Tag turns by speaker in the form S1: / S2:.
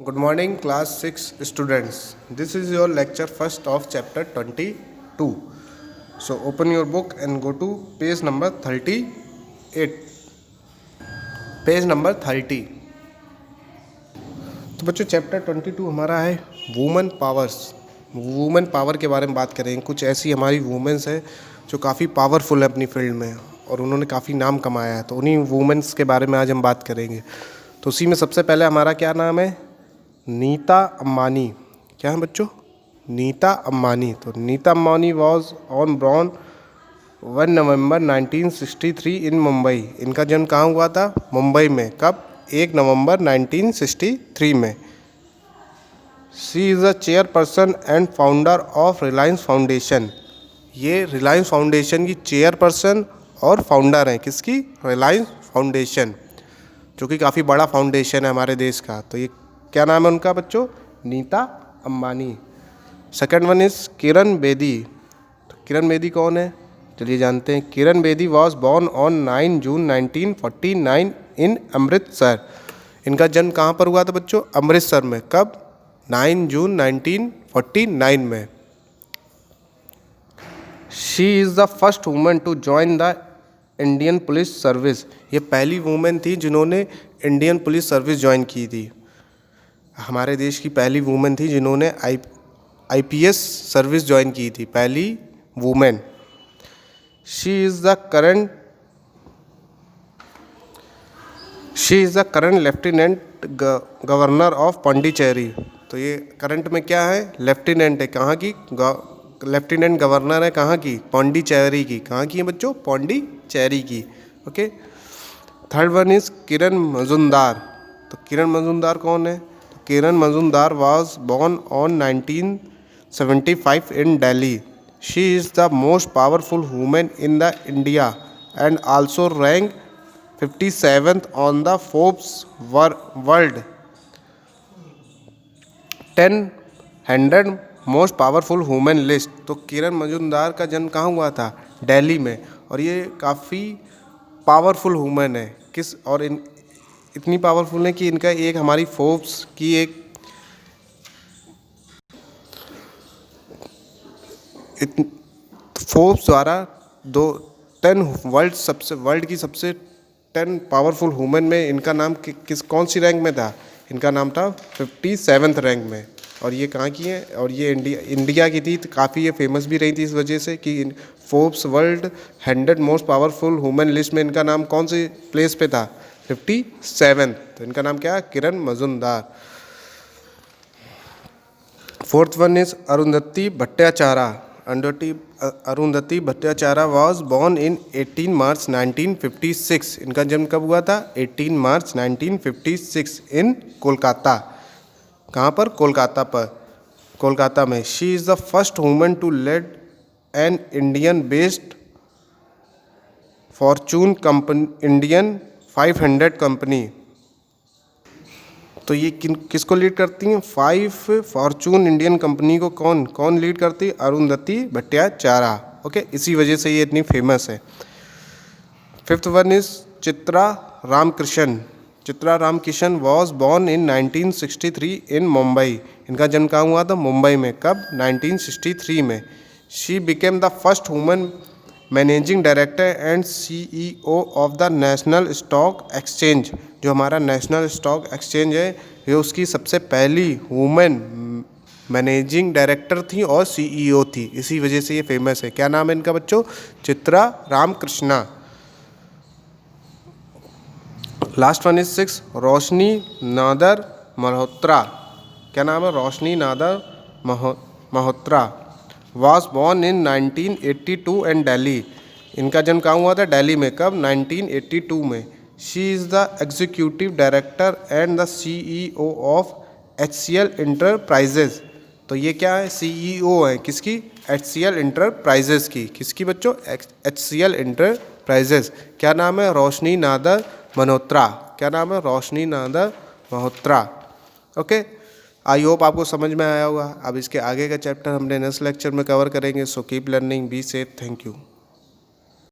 S1: Good morning, class 6 students. This is your lecture first of chapter 22. So open your book and go to page number 38. Page number 30। तो बच्चों chapter 22 हमारा है women powers. Women power के बारे में बात करेंगे। कुछ ऐसी हमारी वुमेन्स है जो काफ़ी पावरफुल है अपनी फील्ड में और उन्होंने काफ़ी नाम कमाया है, तो उन्हीं वुमेन्स के बारे में आज हम बात करेंगे। तो उसी में सबसे पहले हमारा क्या नाम है, नीता अंबानी। क्या है बच्चों? नीता अंबानी। तो Nita Ambani was on born 1 November 1963 in Mumbai. इनका जन्म कहाँ हुआ था? मुंबई में। कब? 1 नवंबर 1963 में। She is the chairperson and founder of Reliance foundation. ये रिलायंस फाउंडेशन की चेयरपर्सन और फाउंडर हैं। किसकी? रिलायंस फाउंडेशन, जो कि काफ़ी बड़ा फाउंडेशन है हमारे देश का। तो ये क्या नाम है उनका बच्चों? Nita Ambani. Second one is Kiran Bedi. तो किरण बेदी कौन है? चलिए जानते हैं। Kiran Bedi was born on 9 June 1949 in Amritsar. इनका जन्म कहाँ पर हुआ था बच्चों? अमृतसर में। कब? 9 जून 1949 में। She is the first woman to join the Indian police service. ये पहली वुमेन थी जिन्होंने इंडियन पुलिस सर्विस ज्वाइन की थी। हमारे देश की पहली वुमेन थी जिन्होंने आईपीएस सर्विस ज्वाइन की थी, पहली women. She is the current lieutenant governor of Pondicherry. तो ये करंट में क्या है? लेफ्टिनेंट है। कहाँ की? लेफ्टिनेंट गवर्नर है। कहाँ की? पौंडीचेरी की। कहाँ की है बच्चों? पौंडीचेरी की। Okay. Third one is Kiran Mazumdar. तो किरण मजुमदार कौन है? तो Kiran Mazumdar was born on 1975 in Delhi. She is the most powerful women in the India and also rank 57th on the Forbes world 100 most powerful women list. तो किरण मजुमदार का जन्म कहाँ हुआ था? दिल्ली में। और ये काफ़ी पावरफुल वुमेन है। किस और इतनी पावरफुल है कि इनका एक हमारी फोर्ब्स की एक फोर्ब्स द्वारा 10 वर्ल्ड की सबसे 10 पावरफुल वुमेन में इनका नाम कौन सी रैंक में था? इनका नाम था 57th रैंक में। और ये कहाँ की है? और ये इंडिया की थी। तो काफ़ी ये फेमस भी रही थी इस वजह से कि Forbes world 100 most powerful women list में इनका नाम कौन सी प्लेस पे था? 57th। तो इनका नाम क्या है? Kiran Mazumdar. Fourth one is Arundhati Bhattacharya. Arundhati Bhattacharya was born in 18 March 1956। इनका जन्म कब हुआ था? 18 मार्च 1956 इन कोलकाता। कहाँ पर? कोलकाता पर। कोलकाता में। She is the first woman to lead an Indian based fortune company Indian 500 company. तो ये किसको लीड करती हैं? 5 फॉर्चून इंडियन कंपनी को कौन लीड करती है? अरुंधति भट्टाचार्य। ओके, इसी वजह से ये इतनी फेमस है। Fifth one is Chitra Ramkrishna. Chitra Ramkrishna was born in 1963 in Mumbai. इनका जन्म कहाँ हुआ था? मुंबई में। कब? 1963 में। She became the first woman managing director and CEO of the national stock exchange. जो हमारा नेशनल स्टॉक एक्सचेंज है, ये उसकी सबसे पहली वुमेन मैनेजिंग डायरेक्टर थी और सीईओ थी। इसी वजह से ये फेमस है। क्या नाम है इनका बच्चों? Chitra Ramakrishna. Last one is 6 Roshni Nadar Malhotra. क्या नाम है? Roshni Nadar Malhotra was born in 1982 in Delhi. इनका जन्म कहाँ हुआ था? दिल्ली में। कब? 1982 में। She is the executive director and the CEO of HCL enterprises. तो ये क्या है? सीईओ है। किसकी? HCL इंटरप्राइजेज की। किसकी बच्चों? HCL enterprises. क्या नाम है? रोशनी नादर मल्होत्रा। क्या नाम है? Roshni Nadar Malhotra. Okay, I hope आपको समझ में आया होगा। अब इसके आगे का चैप्टर हमने नेक्स्ट लेक्चर में कवर करेंगे। So keep learning, be safe, thank you.